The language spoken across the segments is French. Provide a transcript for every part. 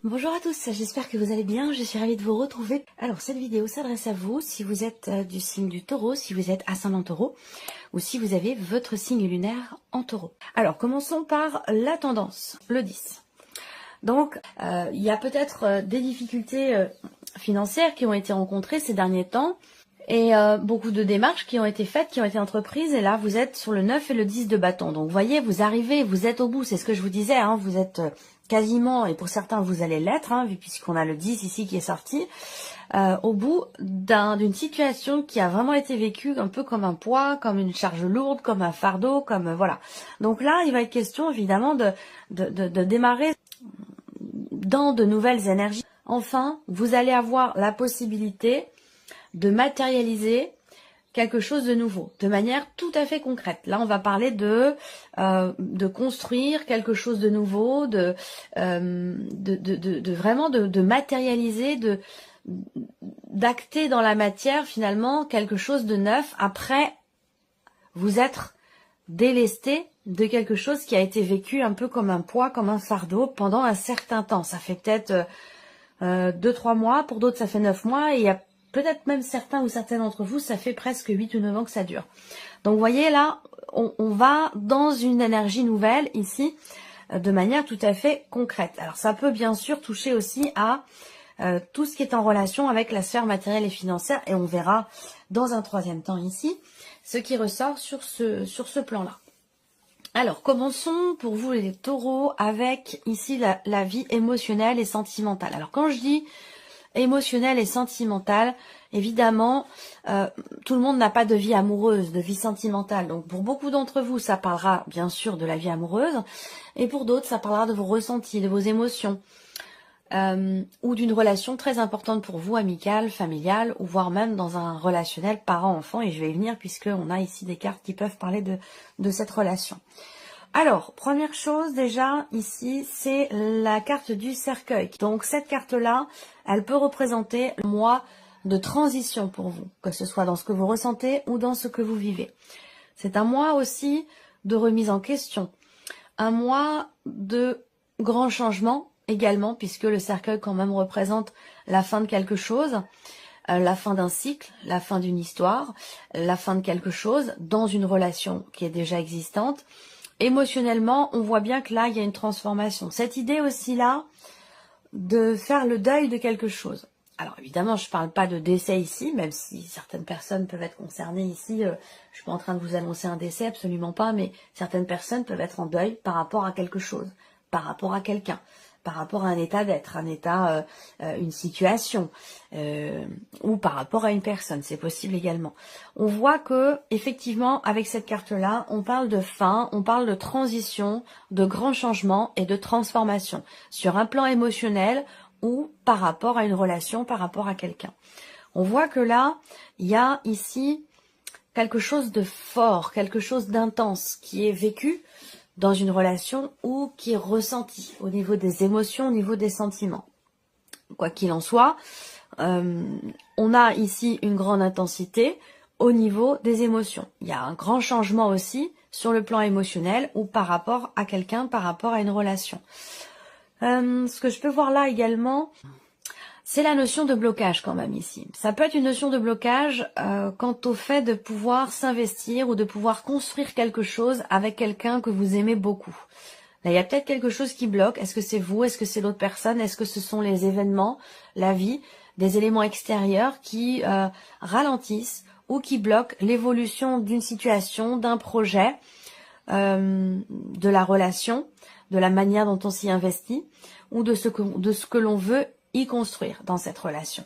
Bonjour à tous, j'espère que vous allez bien, je suis ravie de vous retrouver. Alors cette vidéo s'adresse à vous si vous êtes du signe du Taureau, si vous êtes ascendant Taureau ou si vous avez votre signe lunaire en Taureau. Alors commençons par la tendance, le 10. Donc il y a peut-être des difficultés financières qui ont été rencontrées ces derniers temps et beaucoup de démarches qui ont été faites, qui ont été entreprises, et là vous êtes sur le 9 et le 10 de bâton. Donc vous voyez, vous arrivez, vous êtes au bout, c'est ce que je vous disais, hein, vous êtes quasiment, et pour certains vous allez l'être, hein, puisqu'on a le 10 ici qui est sorti, au bout d'une situation qui a vraiment été vécue un peu comme un poids, comme une charge lourde, comme un fardeau, comme voilà. Donc là, il va être question évidemment de démarrer dans de nouvelles énergies. Enfin, vous allez avoir la possibilité de matérialiser quelque chose de nouveau, de manière tout à fait concrète. Là, on va parler de construire quelque chose de nouveau, vraiment de matérialiser, d'acter dans la matière finalement quelque chose de neuf après vous être délesté de quelque chose qui a été vécu un peu comme un poids, comme un fardeau pendant un certain temps. Ça fait peut-être 2-3 mois, pour d'autres ça fait 9 mois, et il y a peut-être même certains ou certaines d'entre vous, ça fait presque 8 ou 9 ans que ça dure. Donc vous voyez là, on va dans une énergie nouvelle ici, de manière tout à fait concrète. Alors ça peut bien sûr toucher aussi à tout ce qui est en relation avec la sphère matérielle et financière, et on verra dans un troisième temps ici ce qui ressort sur ce plan-là. Alors, commençons pour vous les taureaux avec ici la vie émotionnelle et sentimentale. Alors, quand je dis émotionnelle et sentimentale, évidemment, tout le monde n'a pas de vie amoureuse, de vie sentimentale. Donc, pour beaucoup d'entre vous, ça parlera bien sûr de la vie amoureuse, et pour d'autres, ça parlera de vos ressentis, de vos émotions, ou d'une relation très importante pour vous, amicale, familiale, ou voire même dans un relationnel parent-enfant, et je vais y venir puisqu'on a ici des cartes qui peuvent parler de cette relation. Alors, première chose déjà ici, c'est la carte du cercueil. Donc cette carte-là, elle peut représenter le mois de transition pour vous, que ce soit dans ce que vous ressentez ou dans ce que vous vivez. C'est un mois aussi de remise en question, un mois de grands changements également, puisque le cercueil quand même représente la fin de quelque chose, la fin d'un cycle, la fin d'une histoire, la fin de quelque chose dans une relation qui est déjà existante. Émotionnellement, on voit bien que là, il y a une transformation. Cette idée aussi là, de faire le deuil de quelque chose. Alors évidemment, je ne parle pas de décès ici, même si certaines personnes peuvent être concernées ici. Je ne suis pas en train de vous annoncer un décès, absolument pas, mais certaines personnes peuvent être en deuil par rapport à quelque chose, par rapport à quelqu'un, par rapport à un état d'être, un état, une situation, ou par rapport à une personne, c'est possible également. On voit que effectivement, avec cette carte-là, on parle de fin, on parle de transition, de grands changements et de transformation sur un plan émotionnel ou par rapport à une relation, par rapport à quelqu'un. On voit que là, il y a ici quelque chose de fort, quelque chose d'intense qui est vécu dans une relation ou qui est ressenti au niveau des émotions, au niveau des sentiments. Quoi qu'il en soit, on a ici une grande intensité au niveau des émotions. Il y a un grand changement aussi sur le plan émotionnel ou par rapport à quelqu'un, par rapport à une relation. Ce que je peux voir là également, c'est la notion de blocage quand même ici. Ça peut être une notion de blocage quant au fait de pouvoir s'investir ou de pouvoir construire quelque chose avec quelqu'un que vous aimez beaucoup. Là, il y a peut-être quelque chose qui bloque. Est-ce que c'est vous? Est-ce que c'est l'autre personne? Est-ce que ce sont les événements, la vie, des éléments extérieurs qui ralentissent ou qui bloquent l'évolution d'une situation, d'un projet, de la relation, de la manière dont on s'y investit ou de ce que l'on veut y construire dans cette relation.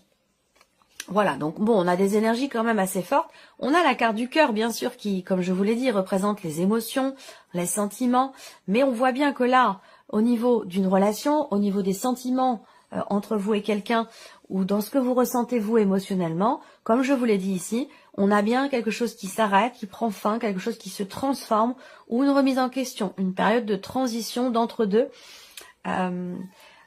Voilà, donc bon, on a des énergies quand même assez fortes. On a la carte du cœur, bien sûr, qui, comme je vous l'ai dit, représente les émotions, les sentiments. Mais on voit bien que là, au niveau d'une relation, au niveau des sentiments entre vous et quelqu'un, ou dans ce que vous ressentez vous émotionnellement, comme je vous l'ai dit ici, on a bien quelque chose qui s'arrête, qui prend fin, quelque chose qui se transforme, ou une remise en question, une période de transition d'entre-deux,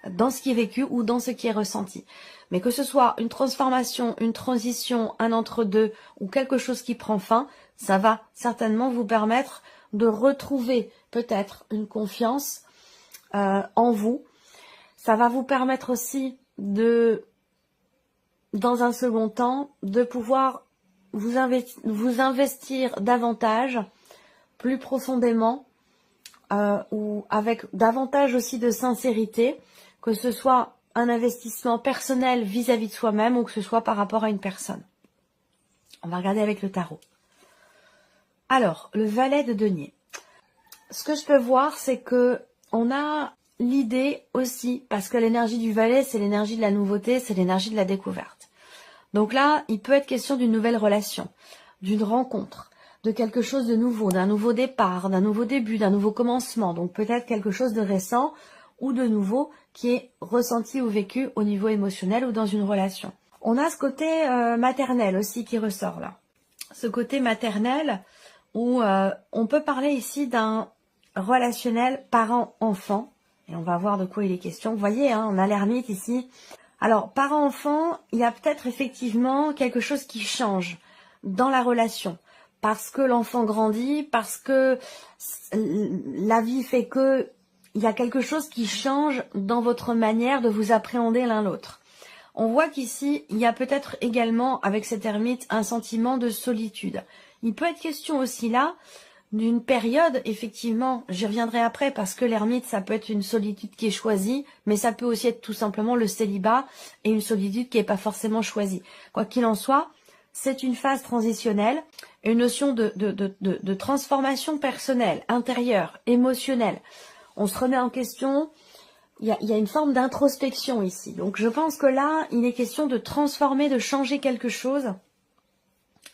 dans ce qui est vécu ou dans ce qui est ressenti. Mais que ce soit une transformation, une transition, un entre-deux ou quelque chose qui prend fin, ça va certainement vous permettre de retrouver peut-être une confiance en vous, Ça va vous permettre aussi de, dans un second temps, de pouvoir vous investir davantage, plus profondément, ou avec davantage aussi de sincérité, que ce soit un investissement personnel vis-à-vis de soi-même ou que ce soit par rapport à une personne. On va regarder avec le tarot. Alors, le valet de denier. Ce que je peux voir, c'est que on a l'idée aussi, parce que l'énergie du valet, c'est l'énergie de la nouveauté, c'est l'énergie de la découverte. Donc là, il peut être question d'une nouvelle relation, d'une rencontre, de quelque chose de nouveau, d'un nouveau départ, d'un nouveau début, d'un nouveau commencement. Donc peut-être quelque chose de récent ou de nouveau qui est ressenti ou vécu au niveau émotionnel ou dans une relation. On a ce côté maternel aussi qui ressort là. Ce côté maternel où on peut parler ici d'un relationnel parent-enfant. Et on va voir de quoi il est question. Vous voyez, hein, on a l'ermite ici. Alors, parent-enfant, il y a peut-être effectivement quelque chose qui change dans la relation. Parce que l'enfant grandit, parce que la vie fait que il y a quelque chose qui change dans votre manière de vous appréhender l'un l'autre. On voit qu'ici, il y a peut-être également, avec cet ermite, un sentiment de solitude. Il peut être question aussi là d'une période, effectivement, j'y reviendrai après, parce que l'ermite, ça peut être une solitude qui est choisie, mais ça peut aussi être tout simplement le célibat et une solitude qui n'est pas forcément choisie. Quoi qu'il en soit, c'est une phase transitionnelle, une notion de transformation personnelle, intérieure, émotionnelle. On se remet en question, il y a une forme d'introspection ici. Donc je pense que là, il est question de transformer, de changer quelque chose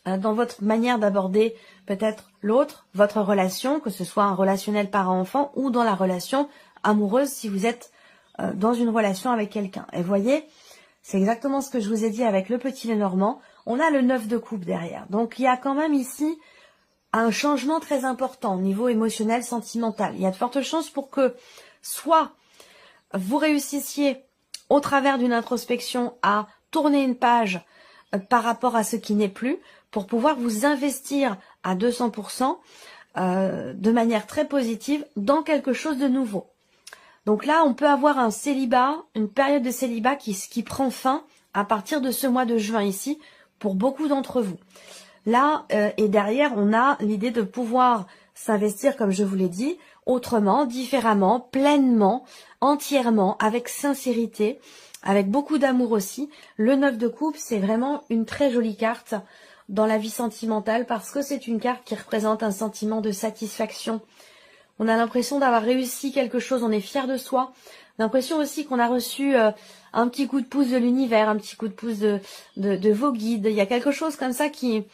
dans votre manière d'aborder peut-être l'autre, votre relation, que ce soit un relationnel parent-enfant ou dans la relation amoureuse si vous êtes dans une relation avec quelqu'un. Et voyez, c'est exactement ce que je vous ai dit avec le petit Lenormand. On a le 9 de coupe derrière. Donc il y a quand même ici un changement très important au niveau émotionnel, sentimental. Il y a de fortes chances pour que soit vous réussissiez au travers d'une introspection à tourner une page par rapport à ce qui n'est plus, pour pouvoir vous investir à 200% de manière très positive dans quelque chose de nouveau. Donc là, on peut avoir un célibat, une période de célibat qui prend fin à partir de ce mois de juin ici, pour beaucoup d'entre vous. Là, et derrière, on a l'idée de pouvoir s'investir, comme je vous l'ai dit, autrement, différemment, pleinement, entièrement, avec sincérité, avec beaucoup d'amour aussi. Le 9 de coupe, c'est vraiment une très jolie carte dans la vie sentimentale parce que c'est une carte qui représente un sentiment de satisfaction. On a l'impression d'avoir réussi quelque chose, on est fier de soi. L'impression aussi qu'on a reçu un petit coup de pouce de l'univers, un petit coup de pouce de vos guides. Il y a quelque chose comme ça qui...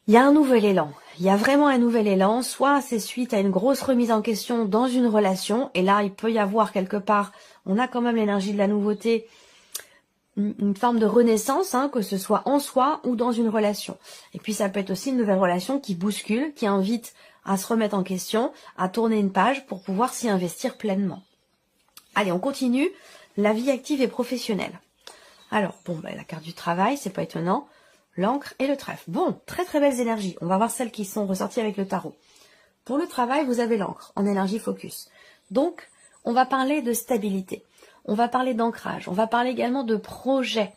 Il y a un nouvel élan. Il y a vraiment un nouvel élan. Soit c'est suite à une grosse remise en question dans une relation. Et là, il peut y avoir quelque part, on a quand même l'énergie de la nouveauté, une forme de renaissance, hein, que ce soit en soi ou dans une relation. Et puis ça peut être aussi une nouvelle relation qui bouscule, qui invite à se remettre en question, à tourner une page pour pouvoir s'y investir pleinement. Allez, on continue. La vie active et professionnelle. Alors, bon, la carte du travail, c'est pas étonnant. L'encre et le trèfle. Bon, très très belles énergies. On va voir celles qui sont ressorties avec le tarot. Pour le travail, vous avez l'encre en énergie focus. Donc, on va parler de stabilité. On va parler d'ancrage. On va parler également de projet,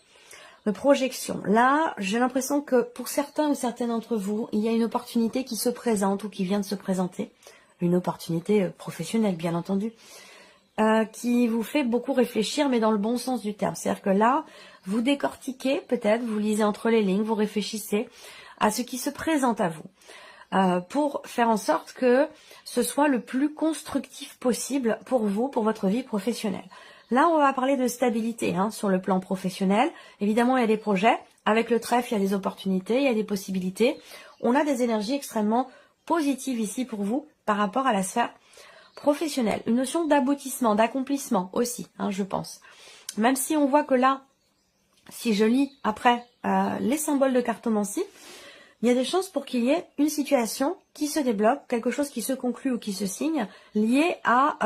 de projection. Là, j'ai l'impression que pour certains ou certaines d'entre vous, il y a une opportunité qui se présente ou qui vient de se présenter. Une opportunité professionnelle, bien entendu, qui vous fait beaucoup réfléchir, mais dans le bon sens du terme. C'est-à-dire que là, vous décortiquez peut-être, vous lisez entre les lignes, vous réfléchissez à ce qui se présente à vous, pour faire en sorte que ce soit le plus constructif possible pour vous, pour votre vie professionnelle. Là, on va parler de stabilité sur le plan professionnel. Évidemment, il y a des projets. Avec le trèfle, il y a des opportunités, il y a des possibilités. On a des énergies extrêmement positives ici pour vous par rapport à la sphère professionnelle. Une notion d'aboutissement, d'accomplissement aussi, je pense. Même si on voit que là, si je lis après les symboles de cartomancie, il y a des chances pour qu'il y ait une situation qui se débloque, quelque chose qui se conclut ou qui se signe, lié à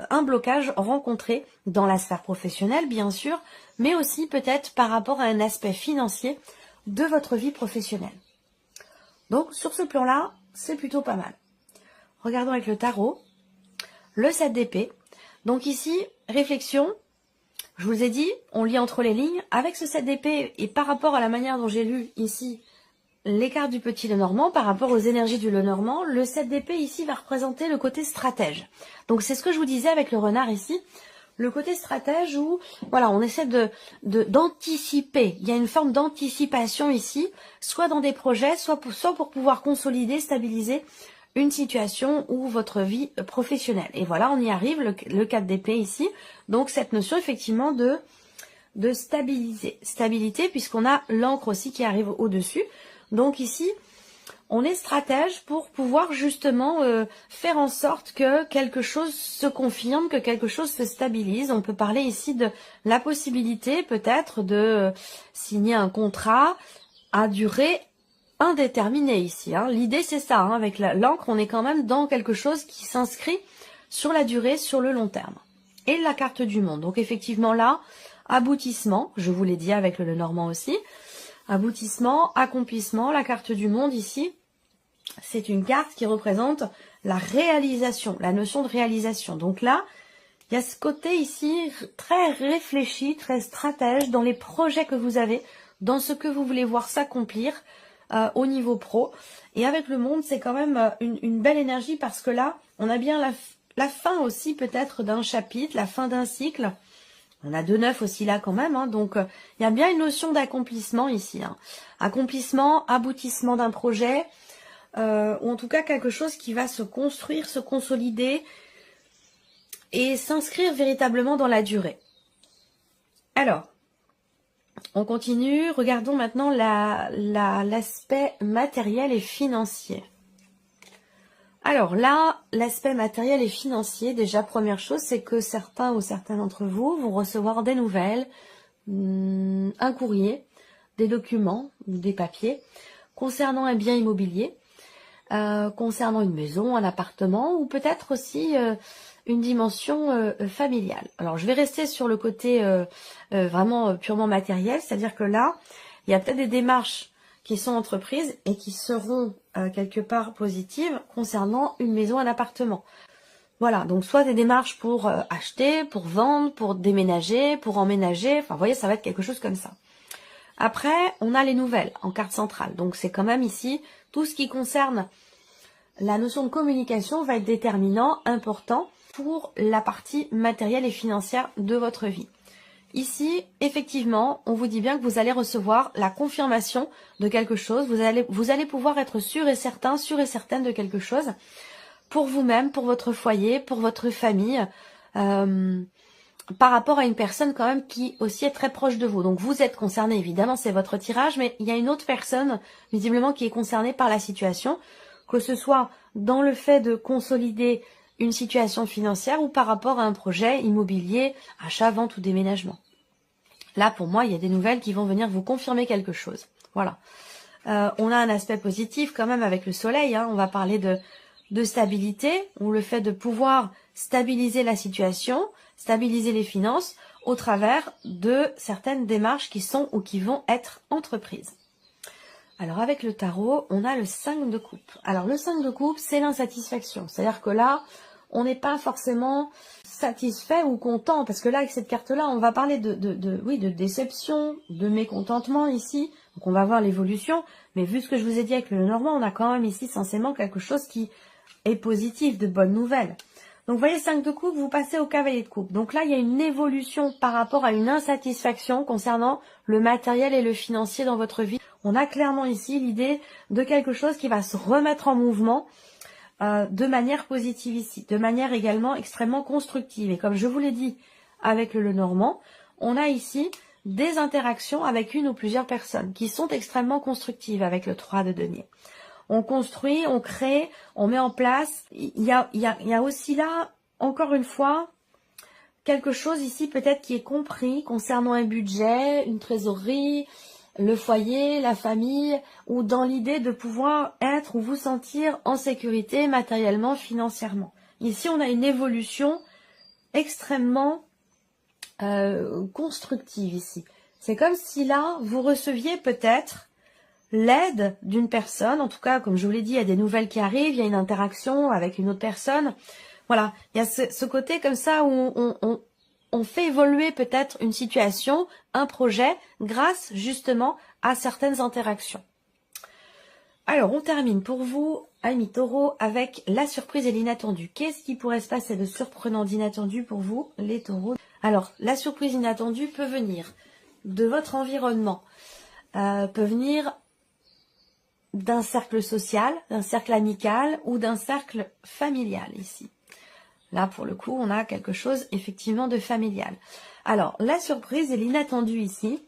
un blocage rencontré dans la sphère professionnelle, bien sûr, mais aussi peut-être par rapport à un aspect financier de votre vie professionnelle. Donc, sur ce plan-là, c'est plutôt pas mal. Regardons avec le tarot, le 7 d'épée. Donc ici, réflexion, je vous ai dit, on lit entre les lignes, avec ce 7 d'épée, et par rapport à la manière dont j'ai lu ici les cartes du petit Lenormand, par rapport aux énergies du Lenormand, le 7 d'épée ici va représenter le côté stratège. Donc c'est ce que je vous disais avec le renard ici, le côté stratège où, voilà, on essaie d'anticiper. Il y a une forme d'anticipation ici, soit dans des projets, soit pour pouvoir consolider, stabiliser une situation ou votre vie professionnelle. Et voilà, on y arrive, le 4 d'épée ici. Donc cette notion effectivement de stabilité, puisqu'on a l'encre aussi qui arrive au-dessus. Donc ici, on est stratège pour pouvoir justement faire en sorte que quelque chose se confirme, que quelque chose se stabilise. On peut parler ici de la possibilité peut-être de signer un contrat à durée indéterminée ici. Hein. L'idée c'est ça, hein. Avec l'encre, on est quand même dans quelque chose qui s'inscrit sur la durée, sur le long terme. Et la carte du monde. Donc effectivement là, aboutissement, je vous l'ai dit avec le Lenormand aussi. Aboutissement, accomplissement, la carte du monde ici. C'est une carte qui représente la réalisation, la notion de réalisation. Donc là, il y a ce côté ici très réfléchi, très stratège dans les projets que vous avez, dans ce que vous voulez voir s'accomplir au niveau pro. Et avec le monde, c'est quand même une belle énergie parce que là, on a bien la fin aussi peut-être d'un chapitre, la fin d'un cycle. On a 2-9 aussi là quand même, hein, donc il y a bien une notion d'accomplissement ici. Hein. Accomplissement, aboutissement d'un projet, ou en tout cas quelque chose qui va se construire, se consolider et s'inscrire véritablement dans la durée. Alors, on continue, regardons maintenant l'aspect matériel et financier. Alors là, l'aspect matériel et financier, déjà première chose, c'est que certains ou certains d'entre vous vont recevoir des nouvelles, un courrier, des documents, des papiers concernant un bien immobilier, concernant une maison, un appartement ou peut-être aussi une dimension familiale. Alors je vais rester sur le côté vraiment purement matériel, c'est-à-dire que là, il y a peut-être des démarches qui sont entreprises et qui seront quelque part positives concernant une maison, un appartement. Voilà, donc soit des démarches pour acheter, pour vendre, pour déménager, pour emménager, enfin vous voyez, ça va être quelque chose comme ça. Après, on a les nouvelles en carte centrale, donc c'est quand même ici, tout ce qui concerne la notion de communication va être déterminant, important pour la partie matérielle et financière de votre vie. Ici, effectivement, on vous dit bien que vous allez recevoir la confirmation de quelque chose. Vous allez pouvoir être sûr et certaine de quelque chose pour vous-même, pour votre foyer, pour votre famille, par rapport à une personne quand même qui aussi est très proche de vous. Donc vous êtes concerné, évidemment, c'est votre tirage, mais il y a une autre personne, visiblement, qui est concernée par la situation, que ce soit dans le fait de consolider une situation financière ou par rapport à un projet immobilier, achat, vente ou déménagement. Là, pour moi, il y a des nouvelles qui vont venir vous confirmer quelque chose. Voilà. On a un aspect positif quand même avec le soleil. Hein. On va parler de stabilité, ou le fait de pouvoir stabiliser la situation, stabiliser les finances au travers de certaines démarches qui sont ou qui vont être entreprises. Alors avec le tarot, on a le 5 de coupe. Alors le 5 de coupe, c'est l'insatisfaction. C'est-à-dire que là, on n'est pas forcément satisfait ou content, parce que là, avec cette carte-là, on va parler de déception, de mécontentement ici. Donc on va voir l'évolution, mais vu ce que je vous ai dit avec le Lenormand, on a quand même ici censément quelque chose qui est positif, de bonnes nouvelles. Donc vous voyez, 5 de coupe, vous passez au cavalier de coupe. Donc là, il y a une évolution par rapport à une insatisfaction concernant le matériel et le financier dans votre vie. On a clairement ici l'idée de quelque chose qui va se remettre en mouvement de manière positive ici, de manière également extrêmement constructive. Et comme je vous l'ai dit avec le Lenormand, on a ici des interactions avec une ou plusieurs personnes qui sont extrêmement constructives avec le 3 de denier. On construit, on crée, on met en place. Il y a aussi là, encore une fois, quelque chose ici peut-être qui est compris concernant un budget, une trésorerie, le foyer, la famille, ou dans l'idée de pouvoir être ou vous sentir en sécurité matériellement, financièrement. Ici, on a une évolution extrêmement constructive ici. C'est comme si là, vous receviez peut-être l'aide d'une personne, en tout cas, comme je vous l'ai dit, il y a des nouvelles qui arrivent, il y a une interaction avec une autre personne. Voilà, il y a ce côté comme ça où on fait évoluer peut-être une situation, un projet, grâce justement à certaines interactions. Alors, on termine pour vous, amis taureaux, avec la surprise et l'inattendu. Qu'est-ce qui pourrait se passer de surprenant, d'inattendu pour vous, les taureaux? Alors, la surprise inattendue peut venir de votre environnement, peut venir d'un cercle social, d'un cercle amical ou d'un cercle familial ici. Là, pour le coup, on a quelque chose effectivement de familial. Alors, la surprise et l'inattendu ici,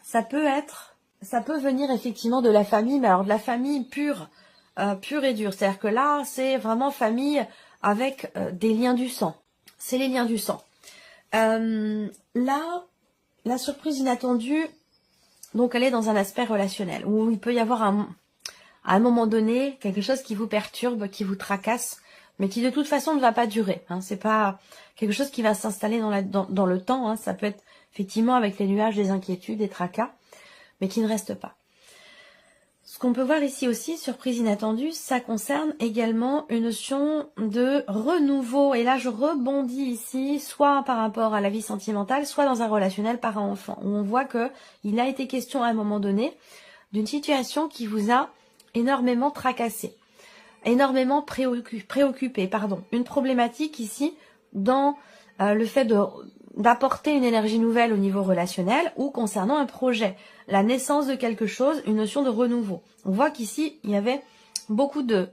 ça peut venir effectivement de la famille, mais alors de la famille pure et dure. C'est-à-dire que là, c'est vraiment famille avec des liens du sang. C'est les liens du sang. Là, la surprise inattendue, donc elle est dans un aspect relationnel, où il peut y avoir à un moment donné quelque chose qui vous perturbe, qui vous tracasse, mais qui de toute façon ne va pas durer. Hein. C'est pas quelque chose qui va s'installer dans le temps. Hein. Ça peut être effectivement avec les nuages, des inquiétudes, des tracas, mais qui ne reste pas. Ce qu'on peut voir ici aussi, surprise inattendue, ça concerne également une notion de renouveau. Et là, je rebondis ici, soit par rapport à la vie sentimentale, soit dans un relationnel parent-enfant, où on voit que il a été question à un moment donné d'une situation qui vous a énormément tracassé, énormément préoccupé, pardon. Une problématique ici dans le fait d'apporter une énergie nouvelle au niveau relationnel ou concernant un projet, la naissance de quelque chose, une notion de renouveau. On voit qu'ici, il y avait beaucoup de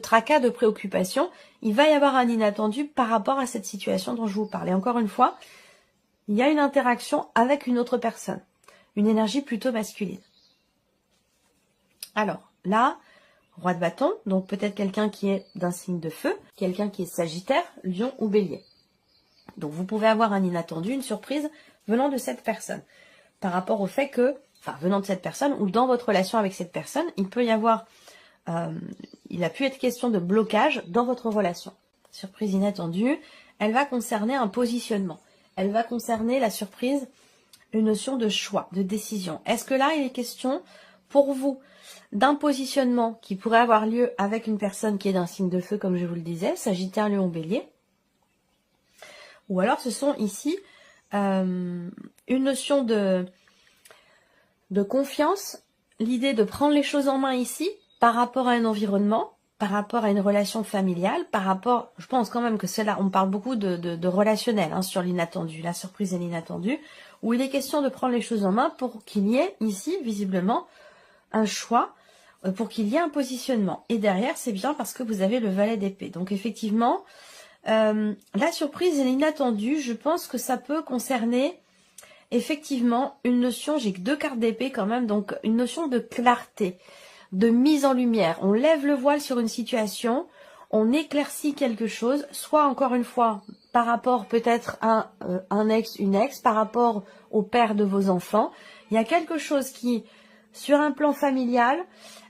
tracas, de préoccupations. Il va y avoir un inattendu par rapport à cette situation dont je vous parlais. Encore une fois, il y a une interaction avec une autre personne, une énergie plutôt masculine. Alors, là, roi de bâton, donc peut-être quelqu'un qui est d'un signe de feu, quelqu'un qui est sagittaire, lion ou bélier. Donc vous pouvez avoir un inattendu, une surprise venant de cette personne. Par rapport au fait que, enfin venant de cette personne ou dans votre relation avec cette personne, il peut y avoir, il a pu être question de blocage dans votre relation. Surprise inattendue, elle va concerner un positionnement. Elle va concerner la surprise, une notion de choix, de décision. Est-ce que là il est question pour vous d'un positionnement qui pourrait avoir lieu avec une personne qui est d'un signe de feu, comme je vous le disais, Sagittaire, Lion, Bélier? Ou alors ce sont ici une notion de confiance, l'idée de prendre les choses en main ici, par rapport à un environnement, par rapport à une relation familiale, par rapport, je pense quand même que c'est là, on parle beaucoup de relationnel hein, sur l'inattendu, la surprise et l'inattendu, où il est question de prendre les choses en main pour qu'il y ait ici, visiblement, un choix, pour qu'il y ait un positionnement. Et derrière, c'est bien parce que vous avez le valet d'épée. Donc effectivement, la surprise et l'inattendu, je pense que ça peut concerner effectivement une notion, j'ai que 2 cartes d'épée quand même, donc une notion de clarté, de mise en lumière. On lève le voile sur une situation, on éclaircit quelque chose, soit encore une fois par rapport peut-être à un ex, une ex, par rapport au père de vos enfants. Il y a quelque chose qui, sur un plan familial,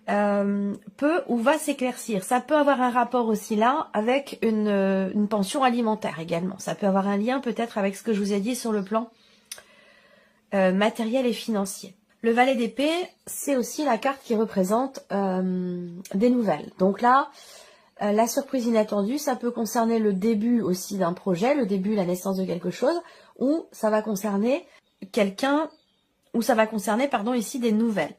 peut ou va s'éclaircir. Ça peut avoir un rapport aussi là avec une pension alimentaire également. Ça peut avoir un lien peut-être avec ce que je vous ai dit sur le plan matériel et financier. Le valet d'épée, c'est aussi la carte qui représente des nouvelles. Donc là, la surprise inattendue, ça peut concerner le début aussi d'un projet, le début, la naissance de quelque chose, ou ça va concerner quelqu'un, ou ça va concerner, pardon, ici des nouvelles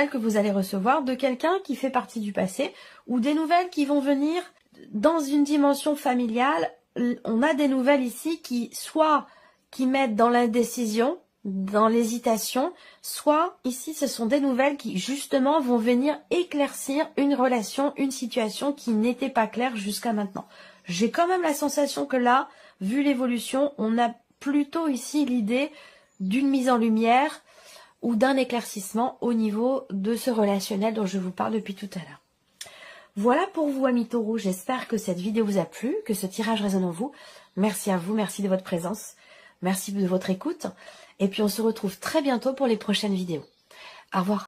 que vous allez recevoir de quelqu'un qui fait partie du passé, ou des nouvelles qui vont venir dans une dimension familiale. On a des nouvelles ici qui mettent dans l'indécision, dans l'hésitation, soit ici ce sont des nouvelles qui justement vont venir éclaircir une relation, une situation qui n'était pas claire jusqu'à maintenant. J'ai quand même la sensation que là, vu l'évolution, on a plutôt ici l'idée d'une mise en lumière ou d'un éclaircissement au niveau de ce relationnel dont je vous parle depuis tout à l'heure. Voilà pour vous, amis taureaux, j'espère que cette vidéo vous a plu, que ce tirage résonne en vous. Merci à vous, merci de votre présence, merci de votre écoute. Et puis on se retrouve très bientôt pour les prochaines vidéos. Au revoir.